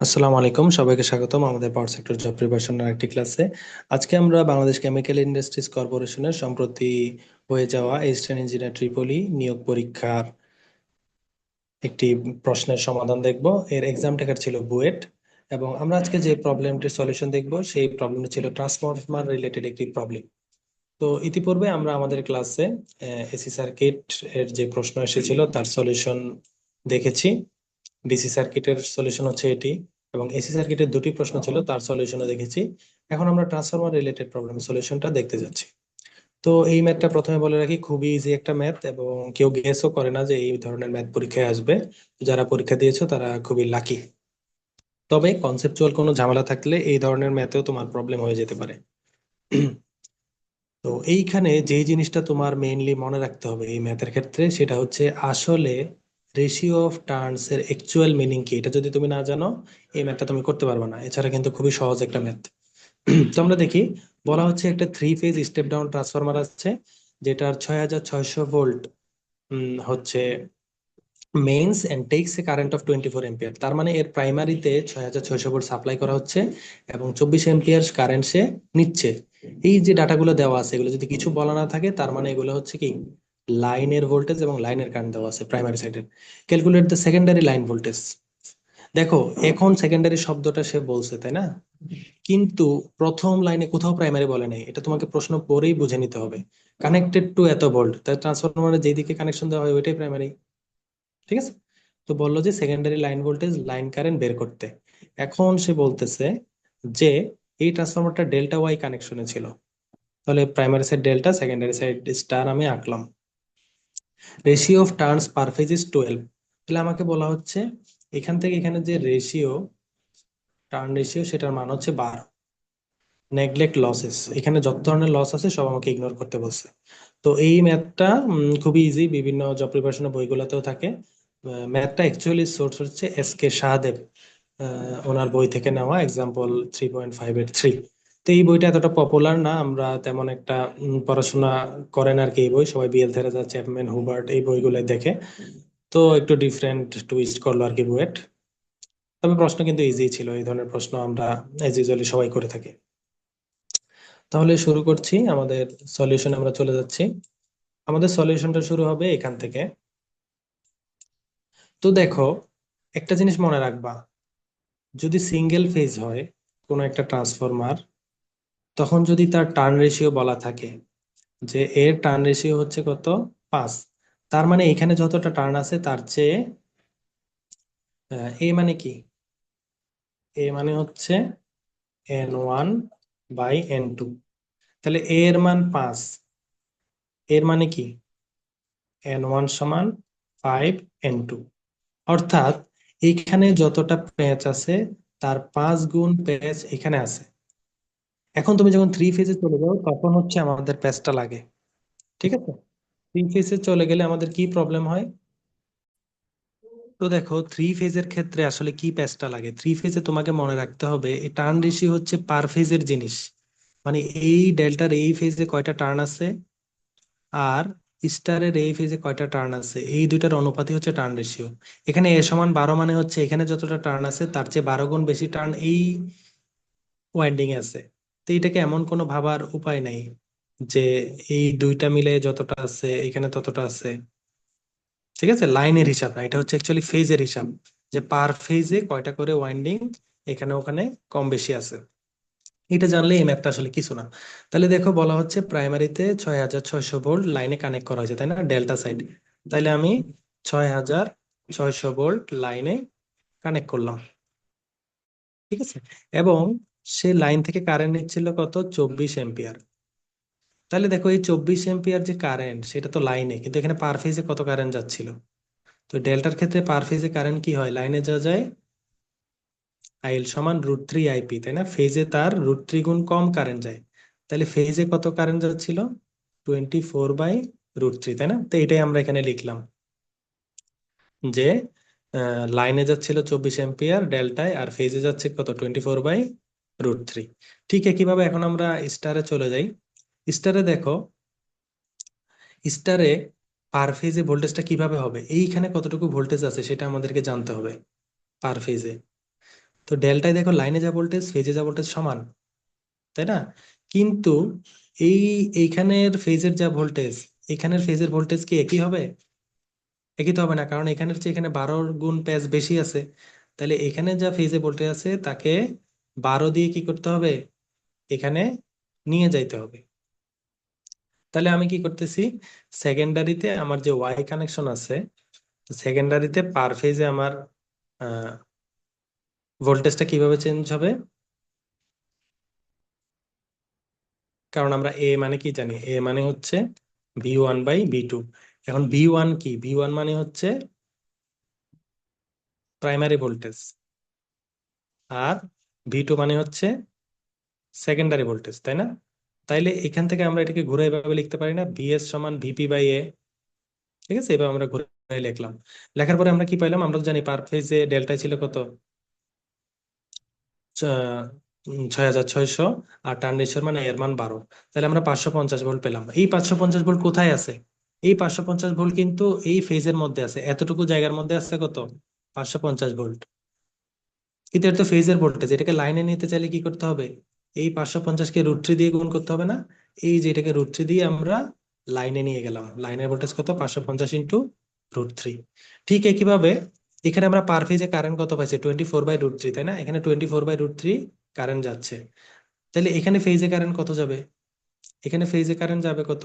আসসালামু আলাইকুম, সবাইকে স্বাগতম আমাদের পাওয়ার সেক্টর জব প্রিপারেশনের একটি ক্লাসে। আজকে আমরা বাংলাদেশ কেমিক্যাল ইন্ডাস্ট্রিজ কর্পোরেশনের সম্প্রতি হয়ে যাওয়া এসিস্ট্যান্ট ইঞ্জিনিয়ার ট্রিপলি নিয়োগ পরীক্ষার একটি প্রশ্নের সমাধান দেখব। এর এক্সাম টেকার ছিল বুয়েট, এবং আমরা আজকে যে প্রবলেমটির সলিউশন দেখব সেই প্রবলেমটি ছিল ট্রান্সফরমার রিলেটেড একটি প্রবলেম। তো ইতিপূর্বে আমরা আমাদের ক্লাসে এসি সার্কিট এর যে প্রশ্ন এসেছিল তার সলিউশন দেখেছি। ডিসি সার্কিটের সলিউশন হচ্ছে এটি, এবং এসি সার্কিটের দুটি প্রশ্ন ছিল, তার সলিউশনও দেখেছি। এখন আমরা ট্রান্সফরমার রিলেটেড প্রবলেম সলিউশনটা দেখতে যাচ্ছি। তো এই ম্যাথটা প্রথমে বলে রাখি, খুবই ইজি একটা ম্যাথ, এবং কেউ গেসও করে না যে এই ধরনের ম্যাথ পরীক্ষায় আসবে। যারা পরীক্ষা দিয়েছো তারা খুবই লাকি। তবে কনসেপচুয়াল কোনো ঝামেলা থাকলে এই ধরনের ম্যাথেও তোমার প্রবলেম হয়ে যেতে পারে। তো এইখানে যেই জিনিসটা তোমার মেইনলি মনে রাখতে হবে এই ম্যাথের ক্ষেত্রে, সেটা হচ্ছে আসলে রেশিও অফ টার্নস এর অ্যাকচুয়াল মিনিং কি। এটা যদি তুমি না জানো, এই ম্যাথটা তুমি করতে পারবে না। এছাড়া কিন্তু খুবই সহজ একটা ম্যাথ। তো আমরা দেখি, বলা হচ্ছে একটা three phase step down transformer আছে, যেটার 6600 ভোল্ট হচ্ছে mains and takes a current of 24 ampere. তার মানে এর প্রাইমারিতে 6600 ভোল্ট সাপ্লাই করা হচ্ছে এবং 24 এম্পিয়ার কারেন্ট সে নিচ্ছে। এই যে ডাটাগুলো দেওয়া আছে, এগুলো যদি কিছু বলা না থাকে, তার মানে এগুলো হচ্ছে কি লাইনের ভোল্টেজ এবং লাইনের কারেন্ট দেওয়া আছে প্রাইমারি সাইডের। Calculate the secondary line voltage. দেখো, এখন সেকেন্ডারি শব্দটা সে বলছে, তাই না? কিন্তু প্রথম লাইনে কোথাও প্রাইমারি বলে নাই, এটা তোমাকে প্রশ্ন পড়েই বুঝে নিতে হবে। কানেক্টেড টু এত ভোল্ট, তাই ট্রান্সফরমারের যেদিকে কানেকশন দেওয়া হয় ওইটাই প্রাইমারি। ঠিক আছে? তো বললো যে secondary line voltage line current বের করতে। এখন সে বলতেছে যে এই ট্রান্সফরমারটা ডেল্টা ওয়াই কানেকশনে ছিল, তাহলে primary side delta, secondary side star আমি আঁকলাম। Ratio of turns per phase is 12। তাহলে আমাকে বলা হচ্ছে এখান থেকে এখানে যে রেশিও, টার্ন রেশিও, সেটার মান হচ্ছে 12। নেগলেক্ট লসেস, এখানে যত ধরনের লস আছে সব আমাকে ইগনোর করতে বলছে। তো এই ম্যাথটা খুবই ইজি, বিভিন্ন জব প্রিপারেশনের বইগুলোতেও থাকে। ম্যাথটা অ্যাকচুয়ালি সোর্স হচ্ছে এস কে শাহদেব, ওনার বই থেকে নেওয়া, এক্সাম্পল 3.5-এর 3। তো এই বইটা এতটা পপুলার না, আমরা তেমন একটা পড়াশোনা করেন আর কি। এই বই সবাই বিএল থেরেজা, চ্যাপম্যান, হুবার্ট এই বইগুলো দেখে। তো একটু ডিফারেন্ট টুইস্ট করলো আর কি বুয়েট। তবে প্রশ্ন কিন্তু ইজি ছিল, এই ধরনের প্রশ্ন আমরা এজ ইউজুয়ালি সবাই করে থাকি। তাহলে শুরু করছি, আমাদের সলিউশন আমরা চলে যাচ্ছি। আমাদের সলিউশনটা শুরু হবে এখান থেকে। তো দেখো, একটা জিনিস মনে রাখবা, যদি সিঙ্গেল ফেজ হয় কোনো একটা ট্রান্সফরমার, তখন যদি তার টার্ন রেশিও বলা থাকে যে এর টার্ন রেশিও হচ্ছে কত, 5, তার মানে এখানে যতটা টার্ন আছে তার চেয়ে এ মানে কি, এ মানে হচ্ছে N1/N2। তাহলে এ এর মান 5, এর মানে কি N1 = 5 N2। অর্থাৎ এইখানে যতটা প্যাচ আছে তার 5 গুণ প্যাচ এখানে আছে। এখন তুমি যখন থ্রি ফেজে চলে যাও তখন হচ্ছে আমাদের প্যাচটা লাগে। ঠিক আছে? থ্রি ফেজে চলে গেলে আমাদের কি প্রবলেম হয়? তো দেখো, থ্রি ফেজের ক্ষেত্রে আসলে কি প্যাচটা লাগে, থ্রি ফেজে তোমাকে মনে রাখতে হবে এই টার্ন রেশিও হচ্ছে পার ফেজের জিনিস। মানে এই ডেল্টার এই ফেজে কয়টা টার্ন আছে, আর স্টারের এই ফেজে কয়টা টার্ন আছে, এই দুইটার অনুপাতই হচ্ছে টার্ন রেশিও। এখানে A = 12 মানে হচ্ছে এখানে যতটা টার্ন আছে তার চেয়ে 12 গুণ বেশি টার্ন এই ওয়াইন্ডিং আছে। তো এটাকে এমন কোনো ভাবার উপায় নাই যে এই দুইটা মিলে যতটা আছে এখানে ততটা আছে। ঠিক আছে? লাইনের হিসাব না, এটা হচ্ছে অ্যাকচুয়ালি ফেজের হিসাব, যে পার ফেজে কয়টা করে ওয়াইন্ডিং এখানে ওখানে কম বেশি আছে। এটা জানলে এই ম্যাথটা আসলে কিছু না। তাহলে দেখো, বলা হচ্ছে প্রাইমারিতে 6600 ভোল্ট লাইনে কানেক্ট করা হয়েছে, তাই না, ডেল্টা সাইড। তাইলে আমি 6600 ভোল্ট লাইনে কানেক্ট করলাম। ঠিক আছে? এবং সে লাইন থেকে কারেন্ট নিচ্ছিল কত, 24 এম্পিয়ার। তাহলে দেখো, এই 24 এম্পিয়ার যে কারেন্ট, সেটা তো লাইনে, কিন্তু এখানে পার ফেজে কত কারেন্ট যাচ্ছিল? তো ডেল্টার ক্ষেত্রে পার ফেজে কারেন্ট কি হয়, লাইনে যা যায় IL = √3 IP, তাই না? ফেজে তার √3 গুণ কম কারেন্ট যায়। তাহলে ফেজে কত কারেন্ট যাচ্ছিল, 24/√3, তাই না? তো এটাই আমরা এখানে লিখলাম যে লাইনে যাচ্ছিল 24 এম্পিয়ার ডেল্টায়, আর ফেজে যাচ্ছে কত, 24/√3। ঠিক একইভাবে এখন আমরা স্টারে চলে যাই। স্টারে দেখো, স্টারে পার ফেজে ভোল্টেজটা কিভাবে হবে, এইখানে কতটুকু ভোল্টেজ আছে সেটা আমাদেরকে জানতে হবে পার ফেজে। তো ডেল্টায় দেখো লাইনে যা ভোল্টেজ ফেজে যা ভোল্টেজ সমান, তাই না? কিন্তু এই এইখানের ফেজের যা ভোল্টেজ, এখানের ফেজের ভোল্টেজ কি একই হবে? একই তো হবে না, কারণ এখানের চেয়ে এখানে 12 গুণ প্যাচ বেশি আছে। তাহলে এখানে যা ফেজে ভোল্টেজ আছে তাকে 12 দিয়ে কি করতে হবে, এখানে নিয়ে যাইতে হবে। তাহলে আমি কি করতেছি, সেকেন্ডারিতে আমার যে ওয়াই কানেকশন আছে, সেকেন্ডারিতে পার ফেজে আমার ভোল্টেজটা কিভাবে চেঞ্জ হবে? কারণ আমরা এ মানে কি জানি, এ মানে হচ্ছে V1/V2। এখন V1 কি, V1 মানে হচ্ছে প্রাইমারি ভোল্টেজ, আর V2 মানে হচ্ছে সেকেন্ডারি ভোল্টেজ, তাই না? তাইলে এখান থেকে আমরা এটাকে ঘুরে এভাবে লিখতে পারি না, VS সমান VP/A। ঠিক আছে, এবার আমরা ঘুরে লিখলাম। লেখার পরে আমরা কি পাইলাম, আমরা তো জানি পার ফেজে ডেল্টা ছিল কত, 6600, আর টার্ন রেশিওর মানে এর মান 12। তাহলে আমরা 550 ভোল্ট পেলাম। এই 550 ভোল্ট কোথায় আছে? এই 550 ভোল্ট কিন্তু এই ফেজের মধ্যে আছে, এতটুকু জায়গার মধ্যে আছে কত, 550 ভোল্ট। কিন্তু এটা তো ফেজের ভোল্টেজ, এটাকে লাইনে নিতে চাইলে কি করতে হবে, এই 550কে √3 দিয়ে গুণ করতে হবে না? এই যে এটাকে √3 দিয়ে আমরা লাইনে নিয়ে গেলাম, লাইনের ভোল্টেজ কত, 550 ইন্টু √3। ঠিক একইভাবে এখানে আমরা পার ফেজে কারেন্ট কত পাইছি, 24/√3, তাই না? এখানে 24/√3 কারেন্ট যাচ্ছে। তাহলে এখানে ফেজে কারেন্ট কত যাবে, এখানে ফেজে কারেন্ট যাবে কত?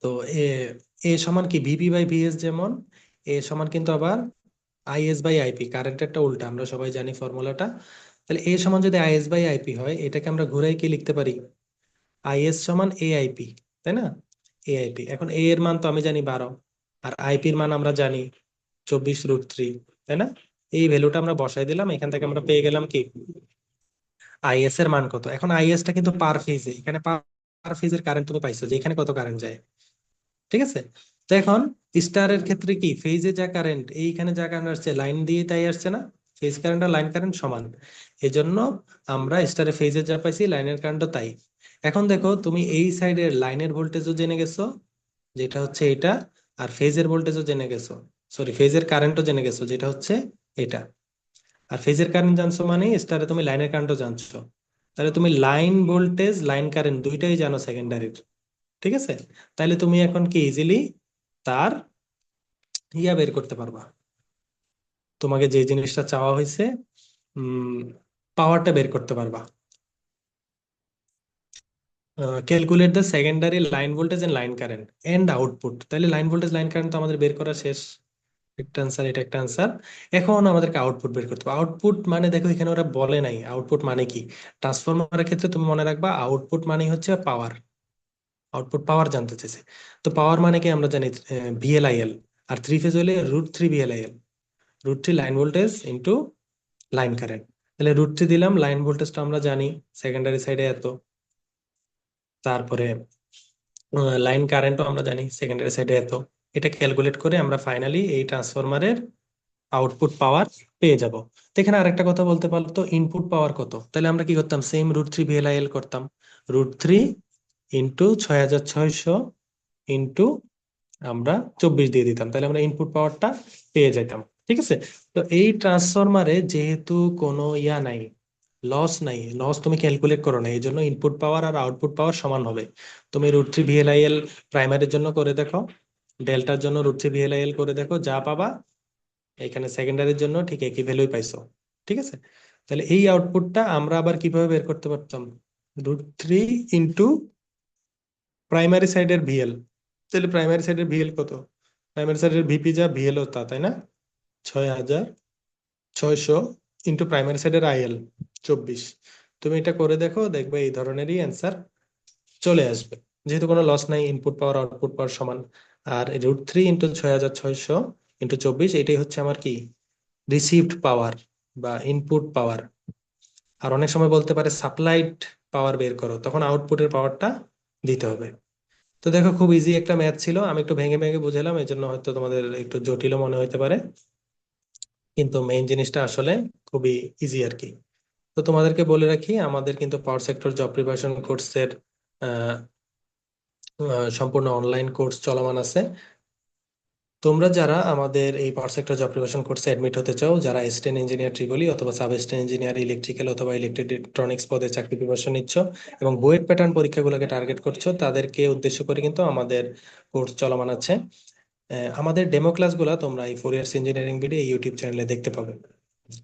তো এ এ সমান কি VP/VS, যেমন এ সমান কিন্তু আবার IS/IP, কারেন্টেরটা উল্টা, আমরা সবাই জানি ফর্মুলাটা। তাহলে এ সমান যদি IS/IP হয়, এটাকে আমরা ঘুরাই কি লিখতে পারি, IS সমান AIP, তাই না? AIP। এখন এ এর মান তো আমি জানি 12, আর আইপির মান আমরা জানি 24√3, তাই না? এই ভ্যালুটা আমরা বসাই দিলাম, এখান থেকে আমরা পেয়ে গেলাম কি, আইএস এর মান কত। এখন আইএস টা কিন্তু পার ফেজে, এখানে পার ফেজের কারেন্ট তুমি পাইছো যে এখানে কত কারেন্ট যায়, ঠিক আছে? তো এখন স্টারের ক্ষেত্রে কি, ফেজে যা কারেন্ট, এইখানে যা কারেন্ট আসছে লাইন দিয়ে তাই আসছে না? ফেজ কারেন্ট আর লাইন কারেন্ট সমান, এজন্য আমরা স্টারে ফেজে যা পাইছি লাইনের কারেন্টও তাই। এখন দেখো তুমি এই সাইডের লাইনের ভোল্টেজও জেনে গেছো, যেটা হচ্ছে এটা, আর ফেজের ভোল্টেজও জেনে গেছো, সরি ফেজের কারেন্টও জেনে গেছো, যেটা হচ্ছে এটা। আর ফেজের কারেন্ট জানছো মানে স্টারে তুমি লাইনের কারেন্টও জানছো। তাহলে তুমি লাইন ভোল্টেজ লাইন কারেন্ট দুইটাই জানো সেকেন্ডারির, ঠিক আছে? তাহলে তুমি এখন কি ইজিলি তার বের করতে পারবা, তোমাকে যে জিনিসটা চাওয়া হয়েছে, পাওয়ারটা বের করতে পারবা। Calculate the secondary line voltage and line current and output. তাহলে লাইন ভোল্টেজ লাইন কারেন্ট তো আমাদের বের করা শেষ, একটা আনসার, এটা একটা আনসার। এখন আমাদেরকে আউটপুট বের করতে হবে। আউটপুট মানে দেখো এখানে ওরা বলে নাই আউটপুট মানে কি। ট্রান্সফরমারের ক্ষেত্রে তুমি মনে রাখবা আউটপুট মানে হচ্ছে পাওয়ার, আউটপুট পাওয়ার জানতে চেয়েছে। তো পাওয়ার মানে কি আমরা জানি VLIL, আর থ্রি ফেজ হলে √3 VLIL, √3 line voltage into line current. তাহলে √3 দিলাম, লাইন ভোল্টেজটা আমরা জানি সেকেন্ডারি সাইডে এত, তারপরে লাইন কারেন্টও আমরা জানি সেকেন্ডারি সাইডে এত। এটা ক্যালকুলেট করে আমরা ফাইনালি এই ট্রান্সফরমারের আউটপুট পাওয়ার পেয়ে যাব। তো এখানে আরেকটা কথা বলতে পারতো, ইনপুট পাওয়ার কত। তাহলে আমরা কি করতাম, সেম √3 VLIL করতাম, √3 ইন্টু 6600 ইন্টু আমরা 24 দিয়ে দিতাম, তাহলে আমরা ইনপুট পাওয়ারটা পেয়ে যেতাম। ঠিক আছে? তো এই ট্রান্সফরমারে যেহেতু কোনো নাই, লস নাই, লস তুমি ক্যালকুলেট করো না, এই জন্য ইনপুট পাওয়ার আর আউটপুট পাওয়ার সমান হবে। তুমি √3 VLIL প্রাইমারির জন্য করে দেখো, ডেল্টার জন্য √3 VLIL করে দেখো, যা পাবা এখানে সেকেন্ডারির জন্য ঠিক একই ভ্যালুই পাইছো। ঠিক আছে? তাহলে এই আউটপুটটা আমরা আবার কিভাবে বের করতে পারতাম, √3 ইন্টু প্রাইমারি সাইডের VL। তাহলে প্রাইমারি সাইডের VL কত, প্রাইমারি সাইডের VP যা VL ও তা, তাই না? 6600 ইন্টু প্রাইমারি সাইডের IL 24। তুমি এটা করে দেখো, দেখবে এই ধরনেরই অ্যান্সার চলে আসবে, যেহেতু কোনো লস নাই, ইনপুট পাওয়ার আউটপুট পাওয়ার সমান। আর √3 ইন্টু 6600 ইন্টু 24, এটাই হচ্ছে আমার কি, রিসিভড পাওয়ার বা ইনপুট পাওয়ার। আর অনেক সময় বলতে পারে সাপ্লাইড পাওয়ার বের করো, তখন আউটপুটের পাওয়ারটা দিতে হবে। তো দেখো খুব ইজি একটা ম্যাথ ছিল, আমি একটু ভেঙে ভেঙে বুঝালাম, এই জন্য হয়তো তোমাদের একটু জটিল মনে হতে পারে, কিন্তু মেইন জিনিসটা আসলে খুবই ইজি আর কি। তো তোমাদেরকে বলে রাখি, আমাদের কিন্তু পাওয়ার সেক্টর জব প্রিপারেশন কোর্সের সম্পূর্ণ অনলাইন কোর্স চলমান আছে। তোমরা যারা আমাদের এই পাওয়ার সেক্টর জব প্রিপারেশন কোর্সে অ্যাডমিট হতে চাও, যারা অ্যাসিস্ট্যান্ট ইঞ্জিনিয়ার ট্রিপলি অথবা সাব অ্যাসিস্ট্যান্ট ইঞ্জিনিয়ার ইলেকট্রিক্যাল অথবা ইলেকট্রনিক্স পদে চাকরি প্রিপারেশন নিচ্ছ এবং বুয়েট প্যাটার্ন পরীক্ষাগুলোকে টার্গেট করছো, তাদেরকে উদ্দেশ্য করে কিন্তু আমাদের কোর্স চলমান আছে। আমাদের ডেমো ক্লাসগুলো তোমরা এই 4 ইয়ার্স ইঞ্জিনিয়ারিং বিডি এই ইউটিউব চ্যানেলে দেখতে পাবে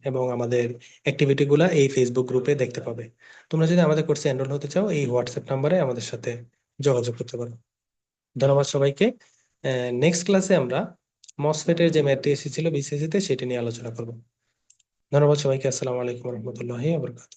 এবং আমাদের অ্যাক্টিভিটি গুলা এই ফেসবুক গ্রুপে দেখতে পাবে। তোমরা যদি আমাদের কোর্সে এনরোল হতে চাও, এই হোয়াটসঅ্যাপ নাম্বারে আমাদের সাথে যোগাযোগ করতে পারো। ধন্যবাদ সবাইকে। নেক্সট ক্লাসে আমরা মসফেটের যে ম্যাটটি এসেছিল বিসিএসসি তে সেটা নিয়ে আলোচনা করব। ধন্যবাদ সবাইকে। আসসালামু আলাইকুম রহমতুল্লাহি